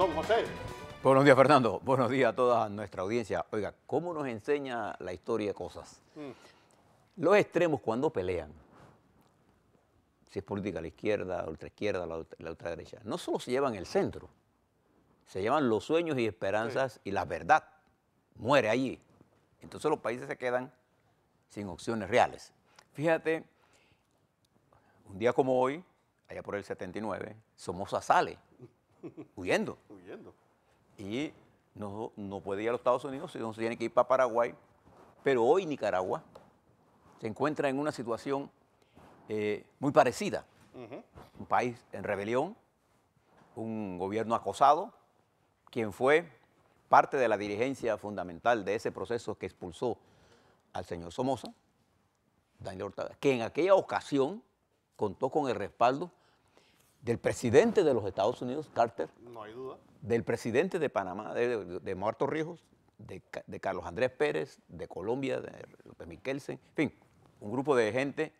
don José. Buenos días, Fernando. Buenos días a toda nuestra audiencia. Oiga, ¿cómo nos enseña la historia de cosas? Los extremos cuando pelean, si es política, la izquierda, la ultraderecha, no solo se llevan el centro, se llevan los sueños y esperanzas y la verdad. Muere allí. Entonces los países se quedan sin opciones reales. Fíjate, un día como hoy, allá por el 79, Somoza sale huyendo. Y no puede ir a los Estados Unidos, sino se tiene que ir para Paraguay. Pero hoy Nicaragua se encuentra en una situación muy parecida. Un país en rebelión, un gobierno acosado, quien fue parte de la dirigencia fundamental de ese proceso que expulsó al señor Somoza, Daniel Ortega, que en aquella ocasión contó con el respaldo del presidente de los Estados Unidos, Carter, No hay duda. del presidente de Panamá, de Marto Rijos, de Carlos Andrés Pérez, de Colombia, de López Miquelsen, en fin, un grupo de gente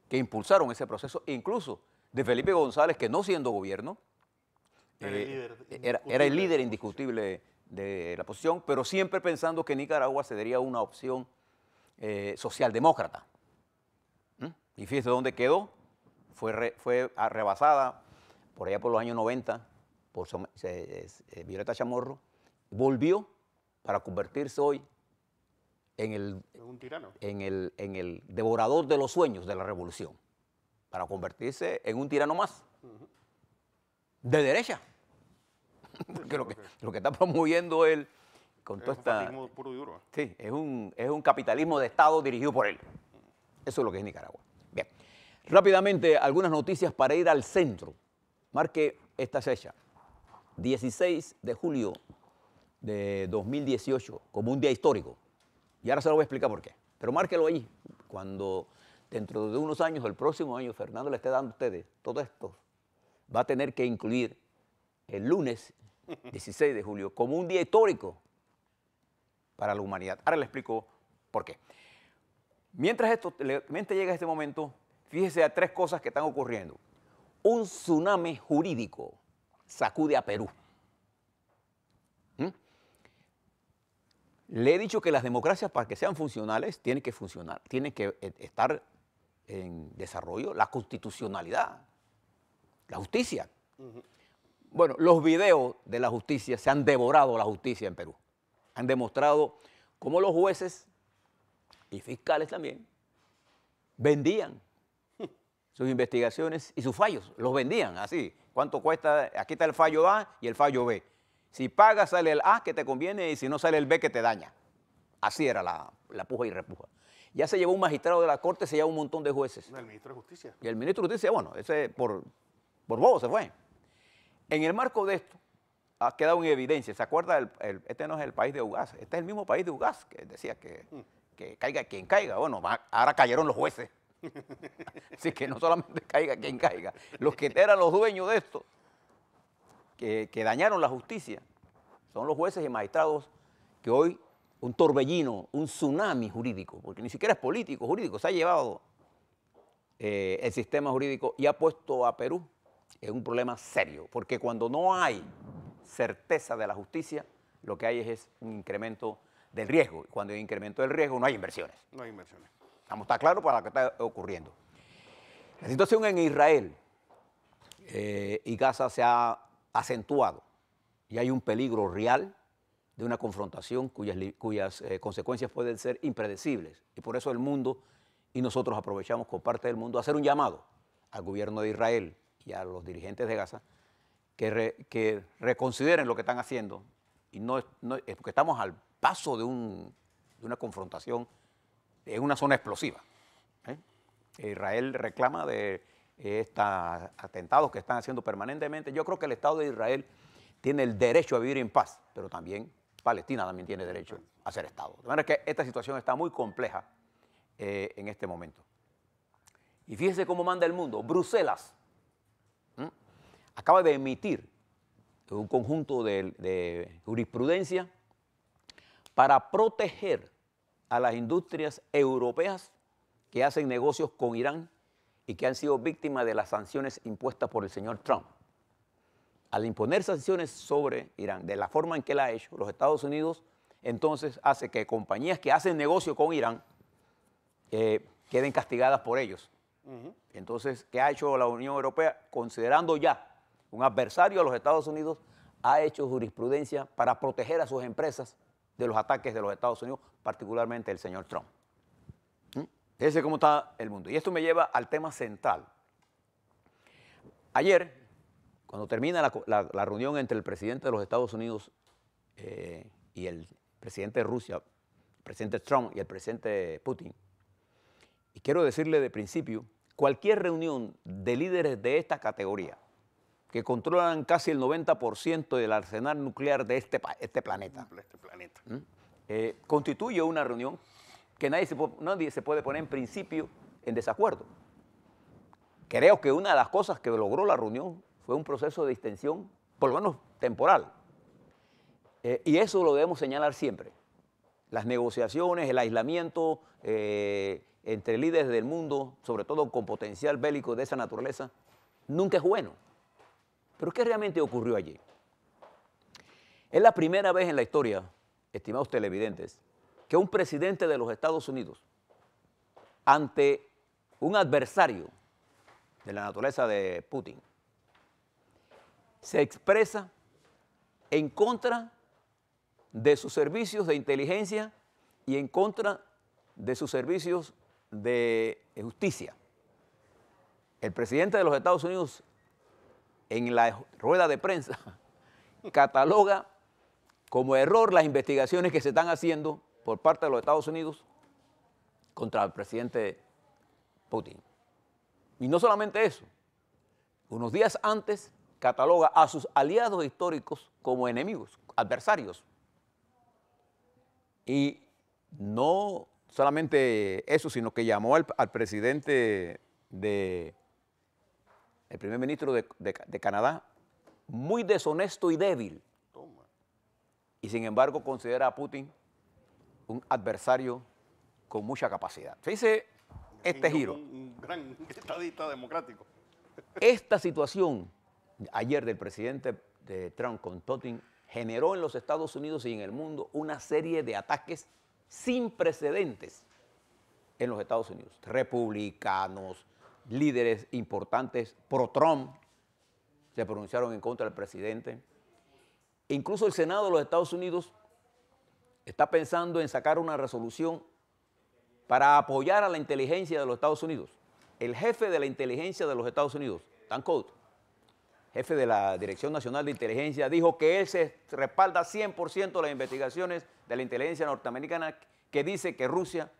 que impulsaron ese proceso, incluso de Felipe González, que no siendo gobierno, era el líder indiscutible de la oposición, pero siempre pensando que Nicaragua cedería una opción socialdemócrata. Y fíjese dónde quedó, fue rebasada por allá por los años 90 por Violeta Chamorro, volvió para convertirse hoy en un tirano. en el devorador de los sueños de la revolución, para convertirse en un tirano más, de derecha. Porque lo que está promoviendo él con toda esta... Capitalismo puro y duro. Sí, es un capitalismo de Estado dirigido por él. Eso es lo que es Nicaragua. Bien, rápidamente algunas noticias para ir al centro. Marque esta fecha, 16 de julio de 2018, como un día histórico. Y ahora se lo voy a explicar por qué. Pero márquelo ahí, cuando dentro de unos años, el próximo año, Fernando le esté dando a ustedes todo esto, va a tener que incluir el lunes 16 de julio como un día histórico para la humanidad. Ahora le explico por qué. Mientras llega este momento, fíjese a tres cosas que están ocurriendo. Un tsunami jurídico sacude a Perú. Le he dicho que las democracias, para que sean funcionales, tienen que funcionar, tienen que estar en desarrollo la constitucionalidad, la justicia. Bueno, los videos de la justicia se han devorado la justicia en Perú. Han demostrado cómo los jueces y fiscales también vendían sus investigaciones y sus fallos. Los vendían así. ¿Cuánto cuesta? Aquí está el fallo A y el fallo B. Si pagas sale el A que te conviene y si no sale el B que te daña. Así era la puja y repuja. Ya se llevó un magistrado de la corte, se llevó un montón de jueces. El ministro de Justicia. Y el ministro de Justicia, bueno, ese por bobo se fue. En el marco de esto, ha quedado en evidencia, ¿se acuerda? Este no es el país de Ugaz, este es el mismo país de Ugaz, que decía que caiga quien caiga. Bueno, ahora cayeron los jueces. Así que no solamente caiga quien caiga, los que eran los dueños de esto, que dañaron la justicia, son los jueces y magistrados que hoy un torbellino, un tsunami jurídico, porque ni siquiera es político, jurídico, se ha llevado el sistema jurídico y ha puesto a Perú en un problema serio, porque cuando no hay certeza de la justicia, lo que hay es un incremento del riesgo. Cuando hay incremento del riesgo, no hay inversiones. No hay inversiones. Vamos a estar claros para lo que está ocurriendo. La situación en Israel y Gaza se ha acentuado y hay un peligro real de una confrontación cuyas consecuencias pueden ser impredecibles. Y por eso el mundo y nosotros aprovechamos con parte del mundo a hacer un llamado al gobierno de Israel y a los dirigentes de Gaza que reconsideren lo que están haciendo, y porque estamos al paso de una confrontación en una zona explosiva. Israel reclama de estos atentados que están haciendo permanentemente. Yo creo que el Estado de Israel tiene el derecho a vivir en paz, pero también Palestina también tiene derecho a ser Estado. De manera que esta situación está muy compleja en este momento. Y fíjese cómo manda el mundo. Bruselas acaba de emitir un conjunto de jurisprudencia para proteger a las industrias europeas que hacen negocios con Irán y que han sido víctimas de las sanciones impuestas por el señor Trump. al imponer sanciones sobre Irán, de la forma en que la ha hecho, los Estados Unidos entonces hace que compañías que hacen negocio con Irán queden castigadas por ellos. Entonces, ¿qué ha hecho la Unión Europea? Considerando ya un adversario a los Estados Unidos, ha hecho jurisprudencia para proteger a sus empresas de los ataques de los Estados Unidos, particularmente el señor Trump. Ese es cómo está el mundo. Y esto me lleva al tema central. Ayer, cuando termina la reunión entre el presidente de los Estados Unidos y el presidente de Rusia, el presidente Trump y el presidente Putin, y quiero decirle de principio, cualquier reunión de líderes de esta categoría, que controlan casi el 90% del arsenal nuclear de este planeta, constituye una reunión que nadie se puede poner en principio en desacuerdo. Creo que una de las cosas que logró la reunión fue un proceso de distensión, por lo menos temporal. Y eso lo debemos señalar siempre. Las negociaciones, el aislamiento entre líderes del mundo, sobre todo con potencial bélico de esa naturaleza, nunca es bueno. Pero ¿qué realmente ocurrió allí? Es la primera vez en la historia, estimados televidentes, que un presidente de los Estados Unidos, ante un adversario de la naturaleza de Putin, se expresa en contra de sus servicios de inteligencia y en contra de sus servicios de justicia. El presidente de los Estados Unidos, en la rueda de prensa, cataloga como error las investigaciones que se están haciendo por parte de los Estados Unidos contra el presidente Putin. Y no solamente eso, unos días antes cataloga a sus aliados históricos como enemigos, adversarios. Y no solamente eso, sino que llamó al presidente el primer ministro de Canadá muy deshonesto y débil. Toma. Y sin embargo considera a Putin un adversario con mucha capacidad. Fíjese este giro. Un gran estadista democrático. Esta situación ayer del presidente de Trump con Putin generó en los Estados Unidos y en el mundo una serie de ataques sin precedentes en los Estados Unidos. Republicanos, líderes importantes pro-Trump se pronunciaron en contra del presidente. Incluso el Senado de los Estados Unidos está pensando en sacar una resolución para apoyar a la inteligencia de los Estados Unidos. El jefe de la inteligencia de los Estados Unidos, Dan Coats, jefe de la Dirección Nacional de Inteligencia, dijo que él se respalda 100% las investigaciones de la inteligencia norteamericana que dice que Rusia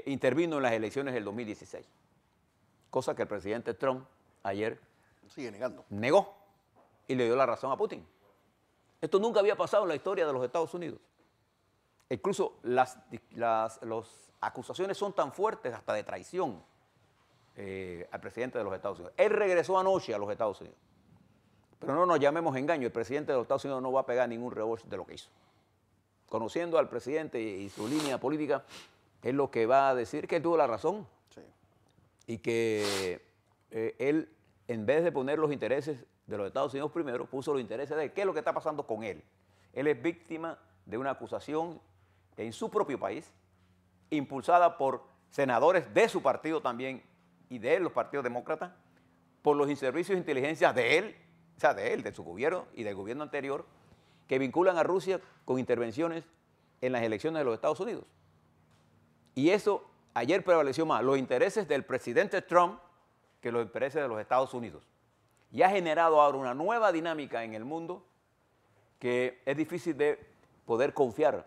intervino en las elecciones del 2016. Cosa que el presidente Trump ayer sigue negando. Negó y le dio la razón a Putin. Esto nunca había pasado en la historia de los Estados Unidos. Incluso las acusaciones son tan fuertes hasta de traición al presidente de los Estados Unidos. Él regresó anoche a los Estados Unidos. Pero no nos llamemos engaño, el presidente de los Estados Unidos no va a pegar ningún rebote de lo que hizo. Conociendo al presidente y su línea política, es lo que va a decir que él tuvo la razón. Sí. Y que él, en vez de poner los intereses de los Estados Unidos primero, puso los intereses de qué es lo que está pasando con él. Él es víctima de una acusación en su propio país, impulsada por senadores de su partido también y de los partidos demócratas, por los servicios de inteligencia de él, o sea, de su gobierno y del gobierno anterior, que vinculan a Rusia con intervenciones en las elecciones de los Estados Unidos. Y eso ayer prevaleció más los intereses del presidente Trump que los intereses de los Estados Unidos. Y ha generado ahora una nueva dinámica en el mundo que es difícil de poder confiar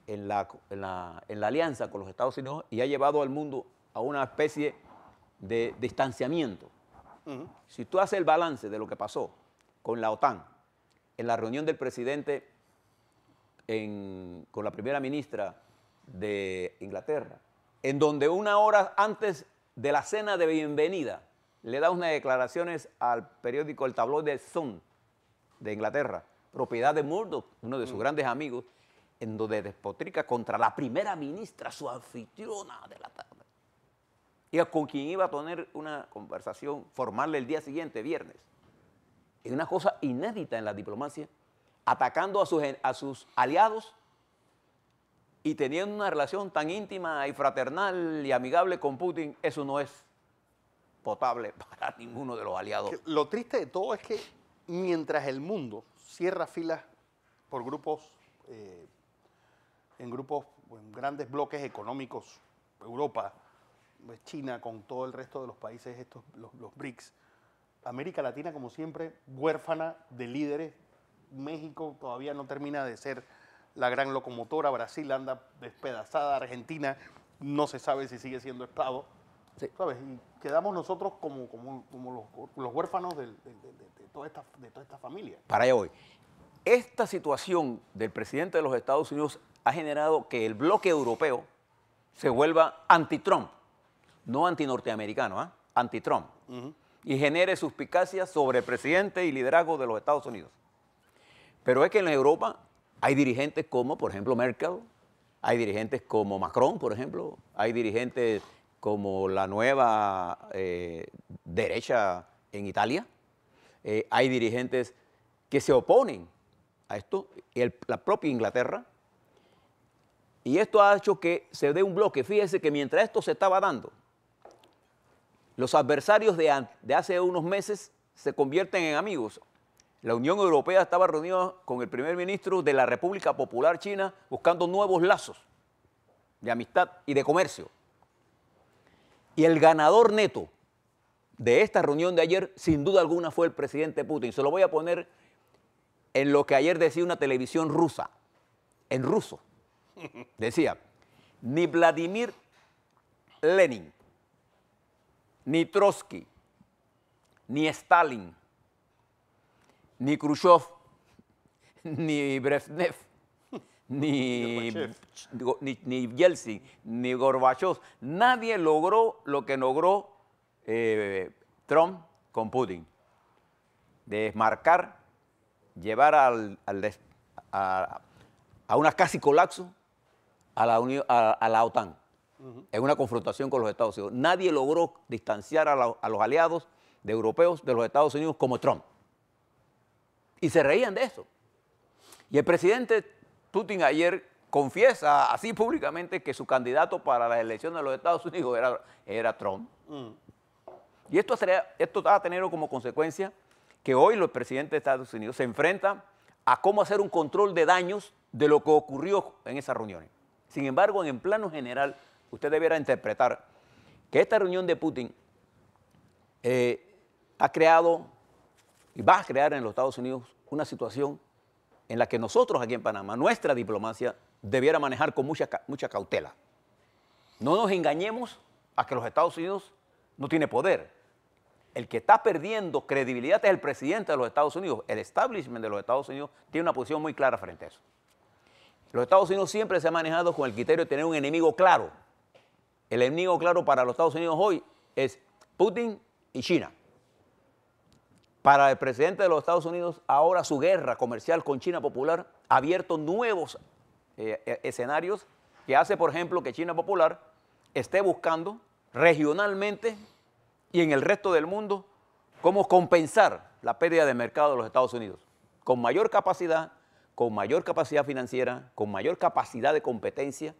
en la alianza con los Estados Unidos y ha llevado al mundo a una especie de distanciamiento. Si tú haces el balance de lo que pasó con la OTAN en la reunión del presidente con la primera ministra de Inglaterra, en donde una hora antes de la cena de bienvenida le da unas declaraciones al periódico El Tabloide Sun de Inglaterra, propiedad de Murdoch, uno de sus grandes amigos, en donde despotrica contra la primera ministra, su anfitriona de la tarde, y con quien iba a tener una conversación formal el día siguiente, viernes. es una cosa inédita en la diplomacia, atacando a sus aliados y teniendo una relación tan íntima y fraternal y amigable con Putin. Eso no es potable para ninguno de los aliados. Lo triste de todo es que mientras el mundo cierra filas por grupos, en grandes bloques económicos, Europa, China con todo el resto de los países, los BRICS, América Latina como siempre huérfana de líderes. México todavía no termina de ser la gran locomotora, Brasil anda despedazada, Argentina no se sabe si sigue siendo Estado, sí. ¿Sabes? Y quedamos nosotros como los huérfanos de toda esta familia. Para allá voy. Esta situación del presidente de los Estados Unidos ha generado que el bloque europeo se vuelva anti-Trump, no anti-norteamericano, anti-Trump, y genere suspicacias sobre el presidente y liderazgo de los Estados Unidos. Pero es que en Europa hay dirigentes como, por ejemplo, Merkel, hay dirigentes como Macron, por ejemplo, hay dirigentes como la nueva derecha en Italia, hay dirigentes que se oponen a esto, la propia Inglaterra, y esto ha hecho que se dé un bloque. Fíjese que mientras esto se estaba dando, los adversarios de hace unos meses se convierten en amigos. La Unión Europea estaba reunida con el primer ministro de la República Popular China buscando nuevos lazos de amistad y de comercio. Y el ganador neto de esta reunión de ayer, sin duda alguna, fue el presidente Putin. Se lo voy a poner en lo que ayer decía una televisión rusa, en ruso. Decía, ni Vladimir Lenin, ni Trotsky, ni Stalin, ni Khrushchev, ni Brezhnev, ni Yeltsin, ni Gorbachev, nadie logró lo que logró Trump con Putin, desmarcar, llevar a una casi colapso a la OTAN, en una confrontación con los Estados Unidos. Nadie logró distanciar a los aliados europeos de los Estados Unidos como Trump. Y se reían de eso. Y el presidente Putin ayer confiesa así públicamente que su candidato para las elecciones de los Estados Unidos era Trump. Y esto va a tener como consecuencia que hoy el presidente de Estados Unidos se enfrenta a cómo hacer un control de daños de lo que ocurrió en esas reuniones. Sin embargo, en el plano general, usted debiera interpretar que esta reunión de Putin ha creado y va a crear en los Estados Unidos una situación en la que nosotros aquí en Panamá, nuestra diplomacia, debiera manejar con mucha cautela. No nos engañemos a que los Estados Unidos no tiene poder. El que está perdiendo credibilidad es el presidente de los Estados Unidos. El establishment de los Estados Unidos tiene una posición muy clara frente a eso. Los Estados Unidos siempre se ha manejado con el criterio de tener un enemigo claro. El enemigo claro para los Estados Unidos hoy es Putin y China. Para el presidente de los Estados Unidos, ahora su guerra comercial con China Popular ha abierto nuevos escenarios que hace, por ejemplo, que China Popular esté buscando regionalmente y en el resto del mundo cómo compensar la pérdida de mercado de los Estados Unidos. Con mayor capacidad financiera, con mayor capacidad de competencia,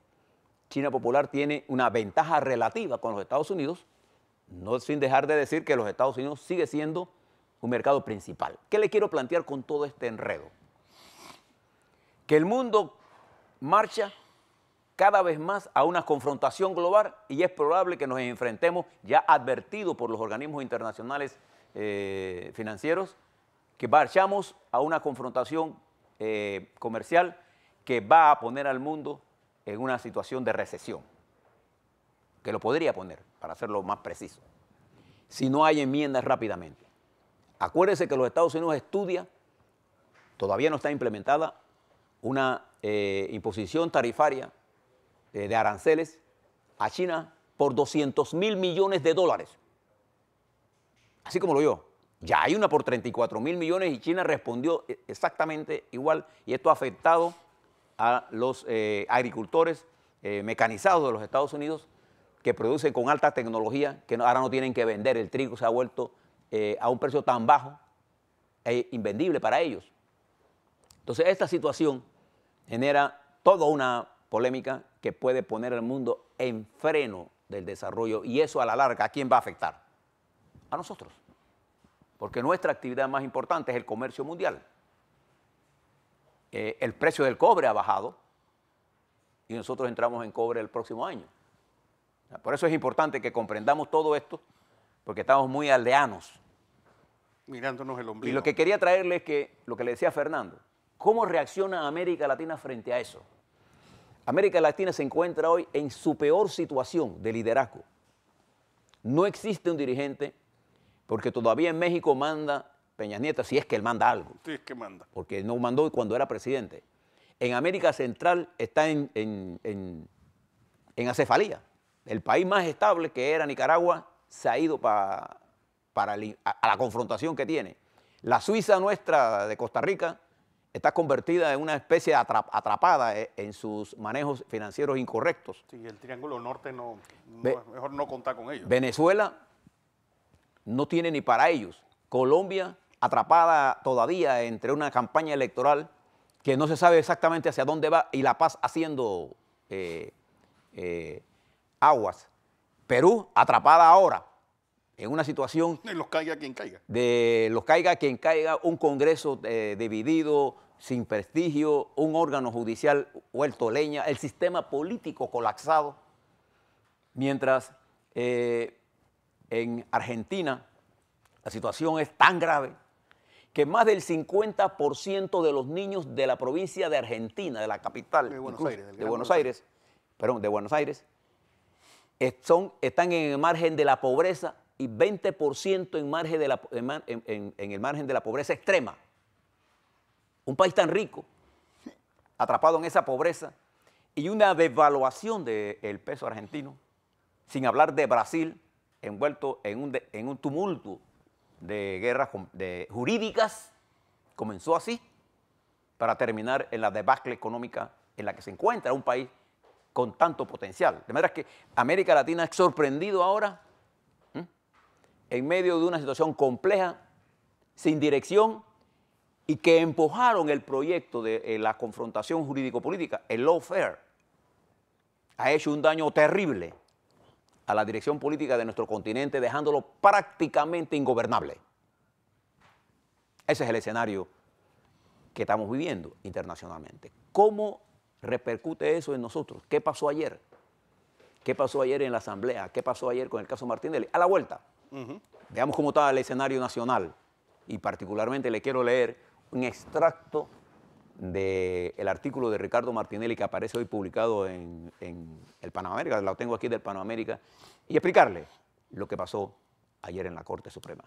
China Popular tiene una ventaja relativa con los Estados Unidos, no sin dejar de decir que los Estados Unidos sigue siendo un mercado principal. ¿Qué le quiero plantear con todo este enredo? Que el mundo marcha cada vez más a una confrontación global y es probable que nos enfrentemos, ya advertido por los organismos internacionales financieros, que marchamos a una confrontación comercial que va a poner al mundo en una situación de recesión, que lo podría poner, para hacerlo más preciso, si no hay enmiendas rápidamente. Acuérdense que los Estados Unidos estudia, todavía no está implementada, una imposición tarifaria de aranceles a China por 200.000 millones de dólares. Así como lo digo, ya hay una por 34.000 millones y China respondió exactamente igual y esto ha afectado a los agricultores mecanizados de los Estados Unidos que producen con alta tecnología, que ahora no tienen que vender, el trigo se ha vuelto a un precio tan bajo es invendible para ellos. Entonces, esta situación genera toda una polémica que puede poner al mundo en freno del desarrollo, y eso a la larga, ¿a quién va a afectar? A nosotros, porque nuestra actividad más importante es el comercio mundial. El precio del cobre ha bajado y nosotros entramos en cobre el próximo año. Por eso es importante que comprendamos todo esto, porque estamos muy aldeanos. Mirándonos el ombligo. Y lo que quería traerles es que, lo que le decía Fernando, ¿cómo reacciona América Latina frente a eso? América Latina se encuentra hoy en su peor situación de liderazgo. No existe un dirigente, porque todavía en México manda Peña Nieto, si es que él manda algo. Sí, es que manda. Porque no mandó cuando era presidente. En América Central está en acefalía. El país más estable, que era Nicaragua, se ha ido a la confrontación que tiene. La Suiza nuestra de Costa Rica está convertida en una especie de atrapada en sus manejos financieros incorrectos. Sí, el Triángulo Norte mejor no contar con ellos. Venezuela no tiene ni para ellos. Colombia atrapada todavía entre una campaña electoral que no se sabe exactamente hacia dónde va, y La Paz haciendo aguas. Perú atrapada ahora en una situación De los caiga quien caiga. de los caiga quien caiga, un Congreso dividido, sin prestigio, un órgano judicial vuelto leña, el sistema político colapsado, mientras en Argentina la situación es tan grave que más del 50% de los niños de la provincia de Argentina, de la capital de Buenos Aires, están en el margen de la pobreza, y 20% en el margen de la pobreza extrema. Un país tan rico, atrapado en esa pobreza, y una devaluación del peso argentino, sin hablar de Brasil, envuelto en un tumulto de guerras jurídicas. Comenzó así, para terminar en la debacle económica en la que se encuentra un país con tanto potencial. De manera que América Latina es sorprendido ahora, en medio de una situación compleja, sin dirección, y que empujaron el proyecto de la confrontación jurídico-política, el lawfare, ha hecho un daño terrible a la dirección política de nuestro continente, dejándolo prácticamente ingobernable. Ese es el escenario que estamos viviendo internacionalmente. ¿Cómo repercute eso en nosotros? ¿Qué pasó ayer? ¿Qué pasó ayer en la Asamblea? ¿Qué pasó ayer con el caso Martinelli? A la vuelta, veamos cómo está el escenario nacional, y particularmente le quiero leer un extracto del artículo de Ricardo Martinelli que aparece hoy publicado en el Panamérica, lo tengo aquí del Panamérica, y explicarle lo que pasó ayer en la Corte Suprema.